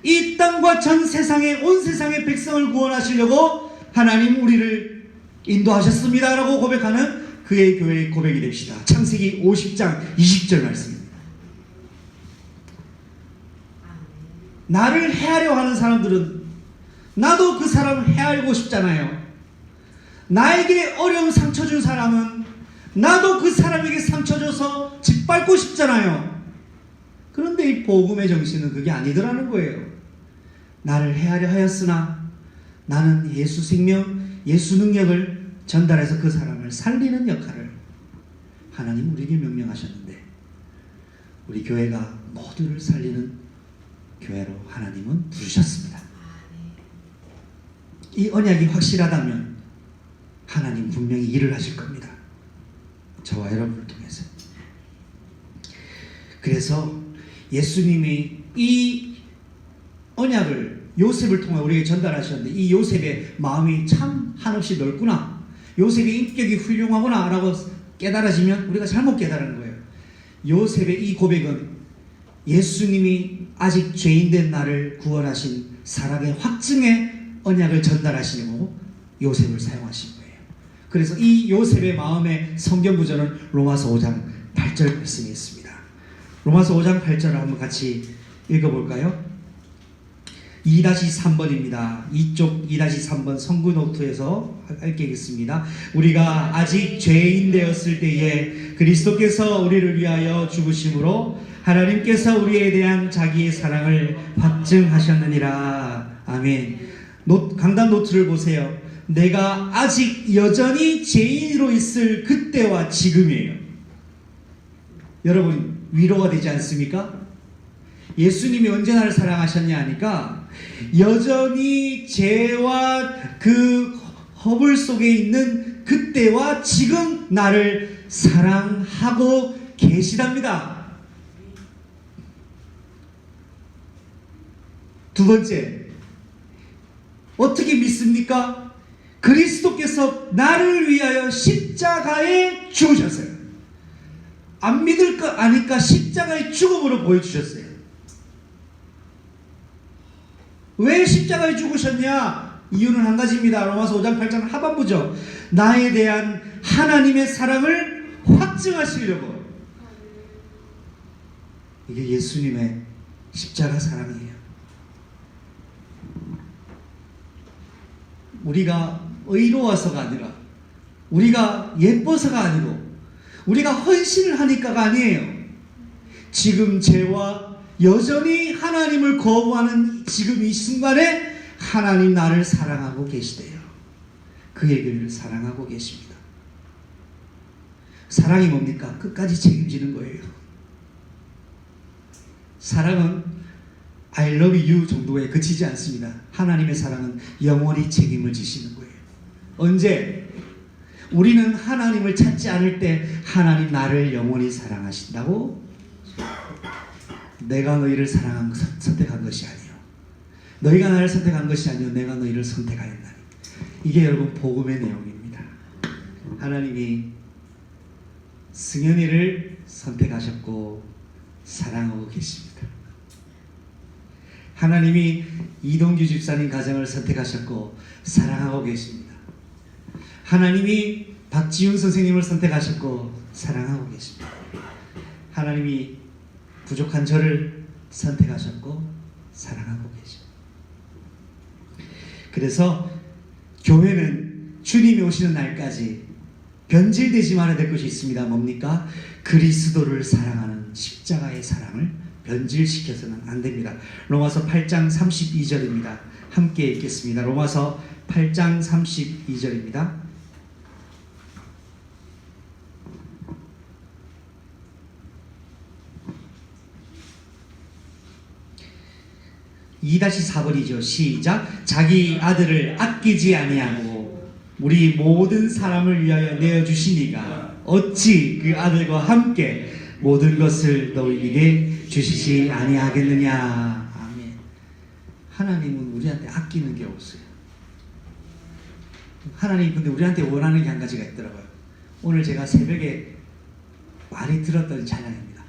이 땅과 전 세상의 온 세상의 백성을 구원하시려고 하나님 우리를 인도하셨습니다 라고 고백하는 그의 교회의 고백이 됩시다. 창세기 50장 20절 말씀입니다. 나를 헤아려 하는 사람들은 나도 그 사람을 헤아리고 싶잖아요. 나에게 어려움 상처 준 사람은 나도 그 사람에게 상처 줘서 짓밟고 싶잖아요. 그런데 이 복음의 정신은 그게 아니더라는 거예요. 나를 헤아려 하였으나 나는 예수 생명, 예수 능력을 전달해서 그 사람을 살리는 역할을 하나님 우리에게 명령하셨는데 우리 교회가 모두를 살리는 교회로 하나님은 부르셨습니다. 이 언약이 확실하다면 하나님 분명히 일을 하실 겁니다. 저와 여러분을 통해서. 그래서 예수님이 이 언약을 요셉을 통해 우리에게 전달하셨는데 이 요셉의 마음이 참 한없이 넓구나, 요셉의 인격이 훌륭하구나 라고 깨달아지면 우리가 잘못 깨달은 거예요. 요셉의 이 고백은 예수님이 아직 죄인된 나를 구원하신 사랑의 확증의 언약을 전달하시려고 요셉을 사용하신 거예요. 그래서 이 요셉의 마음의 성경 구절은 로마서 5장 8절 말씀이 있습니다. 로마서 5장 8절을 한번 같이 읽어볼까요? 2-3번입니다. 이쪽 2-3번 성구 노트에서 읽겠습니다. 우리가 아직 죄인 되었을 때에 그리스도께서 우리를 위하여 죽으심으로 하나님께서 우리에 대한 자기의 사랑을 확증하셨느니라. 아멘. 강단 노트를 보세요. 내가 아직 여전히 죄인으로 있을 그때와 지금이에요. 여러분 위로가 되지 않습니까? 예수님이 언제 나를 사랑하셨냐 하니까 여전히 죄와 그 허물 속에 있는 그때와 지금 나를 사랑하고 계시답니다. 두 번째, 어떻게 믿습니까? 그리스도께서 나를 위하여 십자가에 죽으셨어요. 안 믿을 거 아니까 십자가의 죽음으로 보여주셨어요. 왜 십자가에 죽으셨냐? 이유는 한 가지입니다. 로마서 5장 8장 하반부죠. 나에 대한 하나님의 사랑을 확증하시려고. 이게 예수님의 십자가 사랑이에요. 우리가 의로워서가 아니라, 우리가 예뻐서가 아니고, 우리가 헌신을 하니까가 아니에요. 지금 죄와 여전히 하나님을 거부하는 지금 이 순간에 하나님 나를 사랑하고 계시대요. 그의 교회를 사랑하고 계십니다. 사랑이 뭡니까? 끝까지 책임지는 거예요. 사랑은 I love you 정도에 그치지 않습니다. 하나님의 사랑은 영원히 책임을 지시는 거예요. 언제? 우리는 하나님을 찾지 않을 때 하나님 나를 영원히 사랑하신다고? 내가 너희를 선택한 것이 아니요, 너희가 나를 선택한 것이 아니요 내가 너희를 선택하였나니. 이게 여러분 복음의 내용입니다. 하나님이 승현이를 선택하셨고 사랑하고 계십니다. 하나님이 이동규 집사님 가정을 선택하셨고 사랑하고 계십니다. 하나님이 박지훈 선생님을 선택하셨고 사랑하고 계십니다. 하나님이 부족한 저를 선택하셨고 사랑하고 계십니다. 그래서 교회는 주님이 오시는 날까지 변질되지 말아야 될 것이 있습니다. 뭡니까? 그리스도를 사랑하는 십자가의 사랑을 변질시켜서는 안 됩니다. 로마서 8장 32절입니다. 함께 읽겠습니다. 로마서 8장 32절입니다. (2-4번이죠) 시작. 자기 아들을 아끼지 아니하고 우리 모든 사람을 위하여 내어주시니가 어찌 그 아들과 함께 모든 것을 너희에게 주시지 아니하겠느냐. 아멘. 하나님은 우리한테 아끼는 게 없어요. 하나님 근데 우리한테 원하는 게 한 가지가 있더라고요. 오늘 제가 새벽에 많이 들었던 찬양입니다.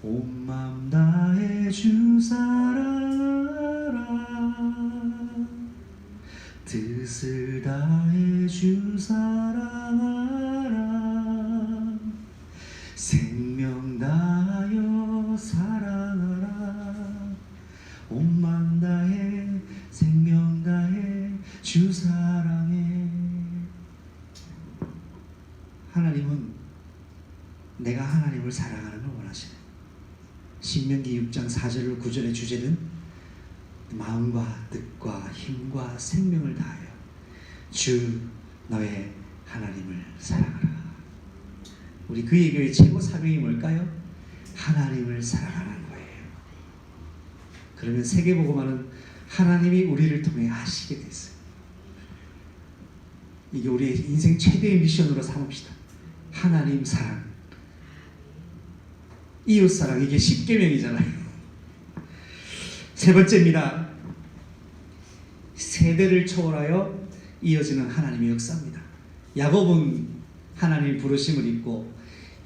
온 마음 다해 주 사랑하라, 뜻을 다해 주 사랑하라, 생명 다하여 사랑하라, 온 마음 다해 생명 다해 주 사랑해. 하나님은 내가 하나님을 사랑하는 걸 원하시네. 신명기 6장 4절 9절의 주제는 마음과 뜻과 힘과 생명을 다하여 주 너의 하나님을 사랑하라. 우리 그의 교회 최고 사명이 뭘까요? 하나님을 사랑하는 거예요. 그러면 세계복음화는 하나님이 우리를 통해 하시게 됐어요. 이게 우리의 인생 최대의 미션으로 삼읍시다. 하나님 사랑, 이웃사랑, 이게 10계명이잖아요. 세 번째입니다. 세대를 초월하여 이어지는 하나님의 역사입니다. 야곱은 하나님의 부르심을 입고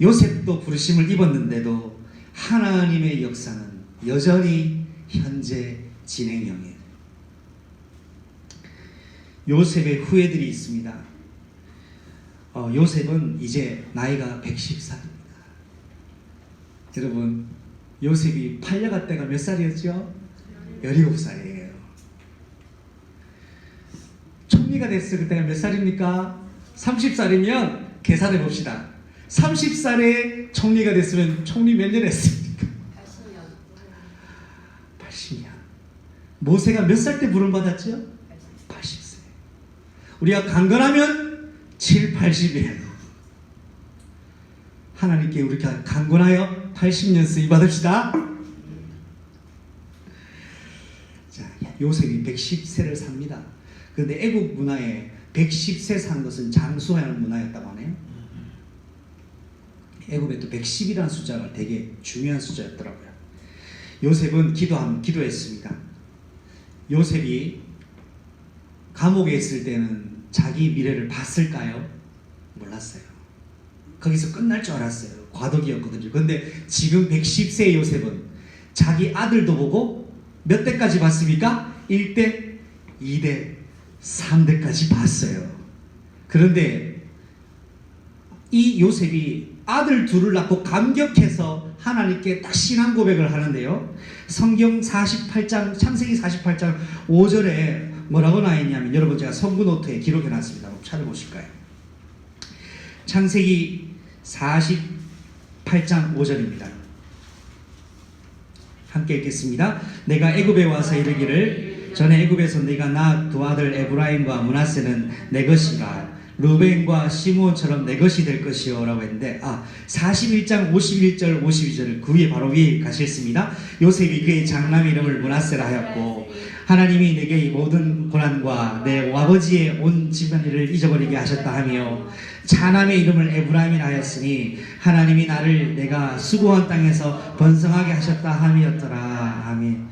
요셉도 부르심을 입었는데도 하나님의 역사는 여전히 현재 진행형이에요. 요셉의 후예들이 있습니다. 요셉은 이제 나이가 110살입니다. 여러분, 요셉이 팔려갈 때가 몇 살이었죠? 17살이에요. 총리가 됐을 그때가 몇 살입니까? 30살이면 계산해 봅시다. 30살에 총리가 됐으면 총리 몇 년 했습니까? 80년. 모세가 몇 살 때 부름 받았죠? 80세. 우리가 강건하면 7, 80이에요. 하나님께 우리가 강건하여 80년 쓰임 받읍시다. 자, 요셉이 110세를 삽니다. 그런데 애국 문화에 110세 산 것은 장수하는 문화였다고 하네요. 애국에 또 110이라는 숫자가 되게 중요한 숫자였더라고요. 요셉은 기도했습니다. 요셉이 감옥에 있을 때는 자기 미래를 봤을까요? 몰랐어요. 거기서 끝날 줄 알았어요. 과도기였거든요. 근데 지금 110세의 요셉은 자기 아들도 보고 몇 대까지 봤습니까? 1대, 2대, 3대까지 봤어요. 그런데 이 요셉이 아들 둘을 낳고 감격해서 하나님께 딱 신앙 고백을 하는데요. 성경 48장, 창세기 48장 5절에 뭐라고 나있냐면, 여러분 제가 선구 노트에 기록해 놨습니다. 한번 찾아보실까요? 창세기 48장 5절입니다. 함께 읽겠습니다. 내가 애굽에 와서 이르기를 전에 애굽에서 네가 낳은 두 아들 에브라임과 므낫세는 내 것이라 루벤과 시므온처럼 내 것이 될 것이요 라고 했는데, 41장 51절 52절 그 위에 바로 위에 가셨습니다. 요셉이 그의 장남 이름을 므낫세라 하였고 하나님이 내게 이 모든 고난과 내 아버지의 온 집안일을 잊어버리게 하셨다 하며 차남의 이름을 에브라임이라 하였으니 하나님이 나를 내가 수고한 땅에서 번성하게 하셨다 함이었더라. 아멘.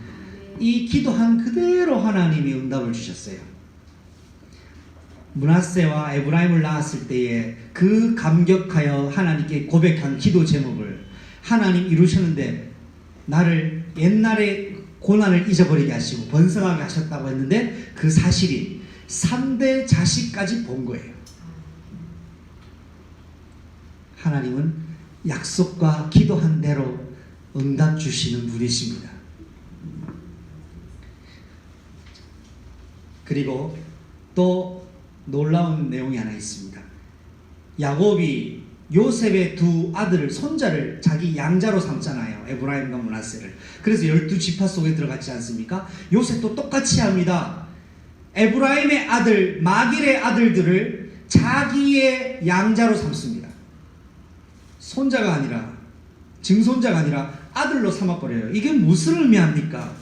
이 기도한 그대로 하나님이 응답을 주셨어요. 므낫세와 에브라임을 낳았을 때에 그 감격하여 하나님께 고백한 기도 제목을 하나님 이루셨는데, 나를 옛날의 고난을 잊어버리게 하시고 번성하게 하셨다고 했는데 그 사실이 3대 자식까지 본 거예요. 하나님은 약속과 기도한 대로 응답 주시는 분이십니다. 그리고 또 놀라운 내용이 하나 있습니다. 야곱이 요셉의 두 아들을, 손자를 자기 양자로 삼잖아요. 에브라임과 므낫세를. 그래서 12지파 속에 들어갔지 않습니까? 요셉도 똑같이 합니다. 에브라임의 아들, 마길의 아들들을 자기의 양자로 삼습니다. 손자가 아니라, 증손자가 아니라 아들로 삼아버려요. 이게 무슨 의미합니까?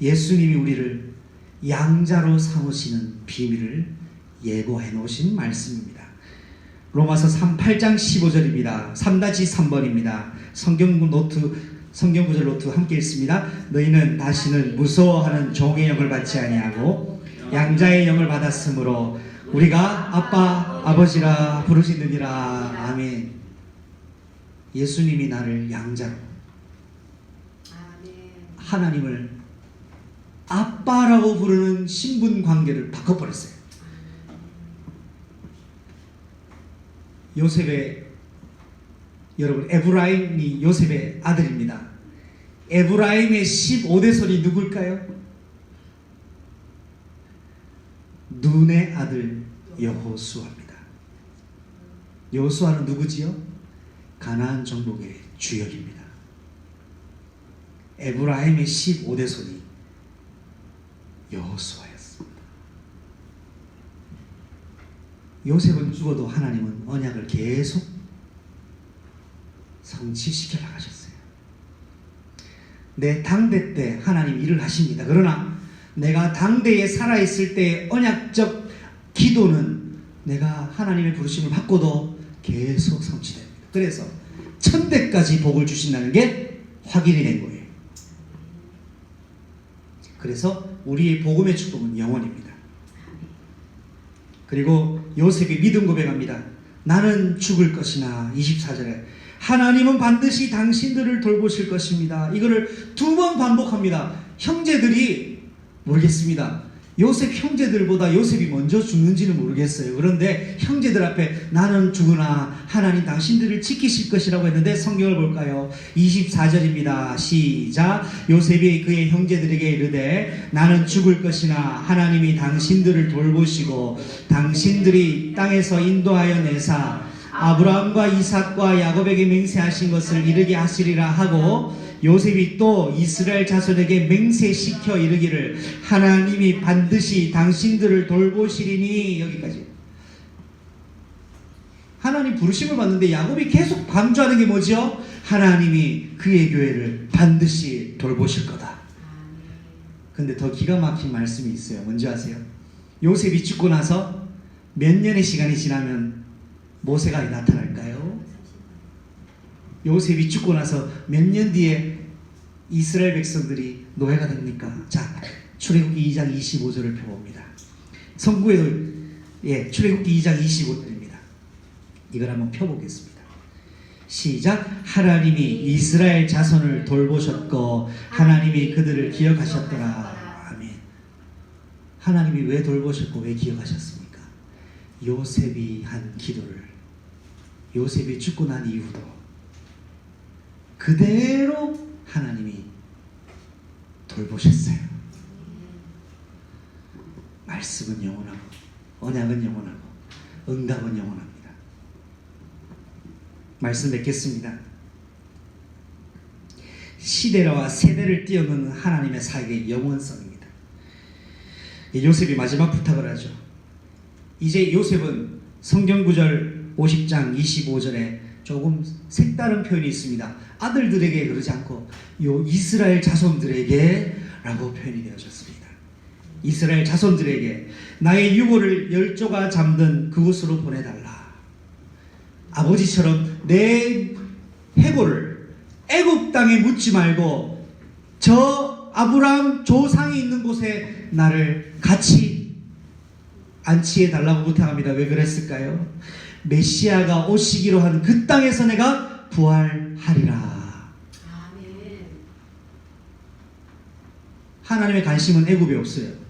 예수님이 우리를 양자로 삼으시는 비밀을 예고해 놓으신 말씀입니다. 로마서 8장 15절입니다. 3-3번입니다. 성경 구절 노트 함께 읽습니다. 너희는 다시는 무서워하는 종의 영을 받지 아니하고 양자의 영을 받았으므로 우리가 아빠, 아버지라 부르시느니라. 아멘. 예수님이 나를 양자로, 하나님을 아빠라고 부르는 신분 관계를 바꿔버렸어요. 여러분, 에브라임이 요셉의 아들입니다. 에브라임의 15대손이 누굴까요? 눈의 아들 여호수아입니다. 여호수아는 누구지요? 가나안 정복의 주역입니다. 에브라임의 15대손이 여호수아였습니다. 요셉은 죽어도 하나님은 언약을 계속 성취시켜 나가셨어요. 내 당대 때 하나님 일을 하십니다. 그러나 내가 당대에 살아있을 때의 언약적 기도는 내가 하나님의 부르심을 받고도 계속 성취됩니다. 그래서 천대까지 복을 주신다는 게 확인이 된 거예요. 그래서 우리의 복음의 축복은 영원입니다. 그리고 요셉이 믿음 고백합니다. 나는 죽을 것이나 24절에 하나님은 반드시 당신들을 돌보실 것입니다. 이거를 2번 반복합니다. 형제들이 모르겠습니다. 요셉 형제들보다 요셉이 먼저 죽는지는 모르겠어요. 그런데 형제들 앞에 나는 죽으나 하나님 당신들을 지키실 것이라고 했는데 성경을 볼까요? 24절입니다. 시작. 요셉이 그의 형제들에게 이르되 나는 죽을 것이나 하나님이 당신들을 돌보시고 당신들이 땅에서 인도하여 내사 아브라함과 이삭과 야곱에게 맹세하신 것을 이르게 하시리라 하고, 요셉이 또 이스라엘 자손에게 맹세시켜 이르기를 하나님이 반드시 당신들을 돌보시리니. 여기까지. 하나님 부르심을 받는데 야곱이 계속 강조하는 게 뭐죠? 하나님이 그의 교회를 반드시 돌보실 거다. 근데 더 기가 막힌 말씀이 있어요. 뭔지 아세요? 요셉이 죽고 나서 몇 년의 시간이 지나면 모세가 나타날까요? 요셉이 죽고 나서 몇 년 뒤에 이스라엘 백성들이 노예가 됩니까? 자, 출애굽기 2장 25절을 펴봅니다. 성구에도 출애굽기 2장 25절입니다. 이걸 한번 펴보겠습니다. 시작. 하나님이 이스라엘 자손을 돌보셨고 하나님이 그들을 기억하셨더라. 아멘. 하나님이 왜 돌보셨고 왜 기억하셨습니까? 요셉이 한 기도를, 요셉이 죽고 난 이후도 그대로 하나님이 돌보셨어요. 말씀은 영원하고 언약은 영원하고 응답은 영원합니다. 말씀 맺겠습니다. 시대와 세대를 뛰어넘는 하나님의 사역의 영원성입니다. 요셉이 마지막 부탁을 하죠. 이제 요셉은 성경구절 50장 25절에 조금 색다른 표현이 있습니다. 아들들에게 그러지 않고 이스라엘 자손들에게 라고 표현이 되어졌습니다. 이스라엘 자손들에게 나의 유고를 열조가 잠든 그곳으로 보내달라. 아버지처럼 내 해골을 애굽 땅에 묻지 말고 저 아브라함 조상이 있는 곳에 나를 같이 안치해 달라고 부탁합니다. 왜 그랬을까요? 메시아가 오시기로 한 그 땅에서 내가 부활하리라. 아멘. 하나님의 관심은 애굽에 없어요.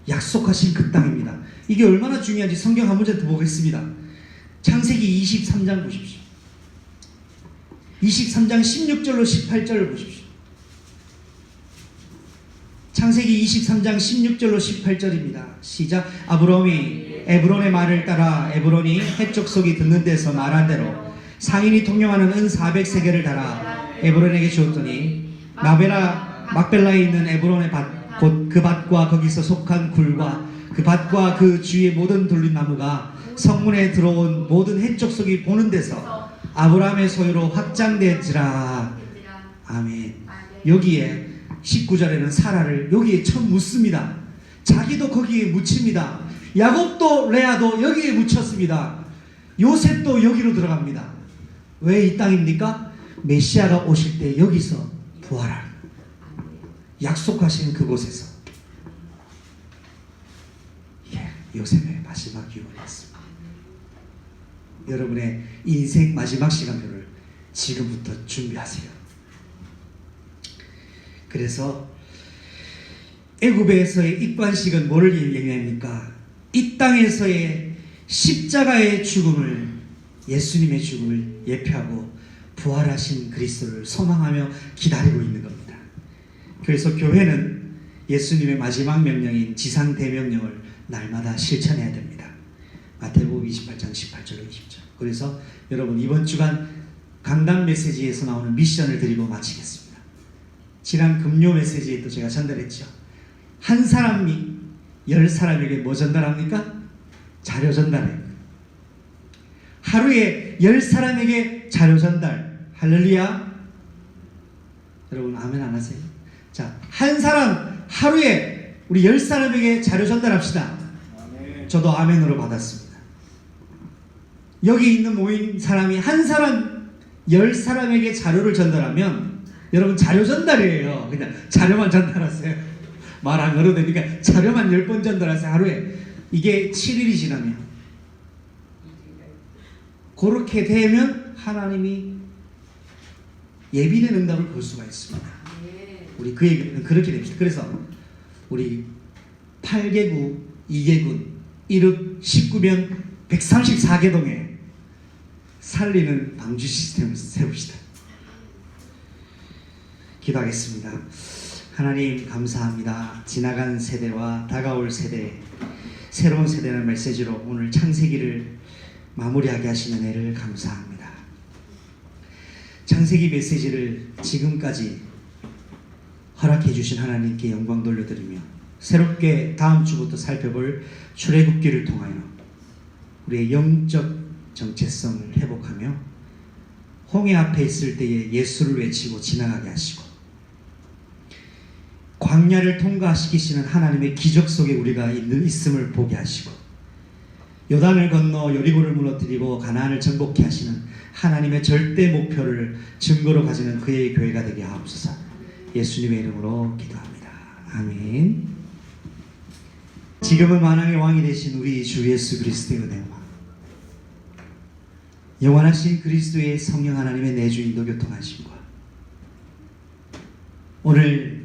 약속하신 그 땅입니다. 이게 얼마나 중요한지 성경 한 문제 더 보겠습니다. 창세기 23장 보십시오. 23장 16절로 18절을 보십시오. 창세기 23장 16절로 18절입니다. 시작. 아브라함이 에브론의 말을 따라 에브론이 헷족속이 듣는 데서 말한 대로 상인이 통용하는 은 400세겔을 달아 에브론에게 주었더니 막벨라에 있는 에브론의 밭 곧 그 밭과 거기서 속한 굴과 그 밭과 그 주위의 모든 돌림나무가 성문에 들어온 모든 헷족속이 보는 데서 아브라함의 소유로 확장되지라. 아멘. 여기에 19절에는 사라를 여기에 처음 묻습니다. 자기도 거기에 묻힙니다. 야곱도 레아도 여기에 묻혔습니다. 요셉도 여기로 들어갑니다. 왜 이 땅입니까? 메시아가 오실 때 여기서 부활하는 약속하신 그곳에서 요셉의 마지막 유언이었습니다. 여러분의 인생 마지막 시간표를 지금부터 준비하세요. 그래서 애굽에서의 입관식은 뭐를 의미합니까? 이 땅에서의 십자가의 죽음을, 예수님의 죽음을 예표하고 부활하신 그리스도를 소망하며 기다리고 있는 겁니다. 그래서 교회는 예수님의 마지막 명령인 지상 대명령을 날마다 실천해야 됩니다. 마태복음 28장 18절로 20절. 그래서 여러분 이번 주간 강단 메시지에서 나오는 미션을 드리고 마치겠습니다. 지난 금요 메시지에 또 제가 전달했죠. 한 사람이 10사람에게 뭐 전달합니까? 자료 전달해요. 하루에 10사람에게 자료 전달. 할렐루야. 여러분 아멘 안 하세요? 자, 한 사람 하루에 우리 10사람에게 자료 전달합시다. 아멘. 저도 아멘으로 받았습니다. 여기 있는 모인 사람이 한 사람 10사람에게 자료를 전달하면 여러분 자료 전달이에요. 그냥 자료만 전달하세요. 말 안 걸어도 되니까 자료만 10번 전달하세요. 하루에. 이게 7일이 지나면 그렇게 되면 하나님이 예비된 응답을 볼 수가 있습니다. 우리 그 얘기는 그렇게 됩니다. 그래서 우리 8개국, 2개국, 1읍, 19면 134개동에 살리는 방주 시스템을 세웁시다. 기도하겠습니다. 하나님 감사합니다. 지나간 세대와 다가올 세대, 새로운 세대라는 메시지로 오늘 창세기를 마무리하게 하시는 은혜를 감사합니다. 창세기 메시지를 지금까지 허락해 주신 하나님께 영광 돌려드리며 새롭게 다음 주부터 살펴볼 출애굽기를 통하여 우리의 영적 정체성을 회복하며 홍해 앞에 있을 때에 예수를 외치고 지나가게 하시고 광야를 통과시키시는 하나님의 기적 속에 우리가 있음을 보게 하시고 요단을 건너 여리고를 무너뜨리고 가나안을 정복케 하시는 하나님의 절대 목표를 증거로 가지는 그의 교회가 되게 하옵소서. 예수님의 이름으로 기도합니다. 아멘. 지금은 만왕의 왕이 되신 우리 주 예수 그리스도의 은혜와 영원하신 그리스도의 성령 하나님의 내주 인도 교통하심과 오늘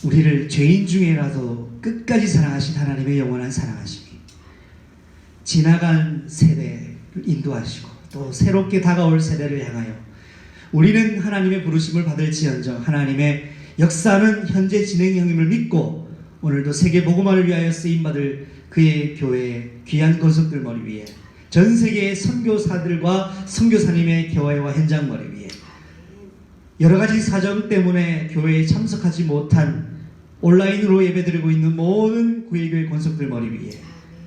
우리를 죄인 중에라도 끝까지 사랑하신 하나님의 영원한 사랑하심이 지나간 세대를 인도하시고 또 새롭게 다가올 세대를 향하여 우리는 하나님의 부르심을 받을지언정 하나님의 역사는 현재 진행형임을 믿고 오늘도 세계 복음화를 위하여 쓰임받을 그의 교회의 귀한 권속들 머리 위에 전 세계의 선교사들과 선교사님의 교회와 현장 머리 위에 여러 가지 사정 때문에 교회에 참석하지 못한 온라인으로 예배드리고 있는 모든 구일교회 권속들 머리 위에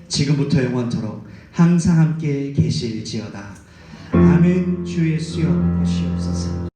지금부터 영원토록 항상 함께 계실지어다. 아멘. 주 예수여 보시옵소서.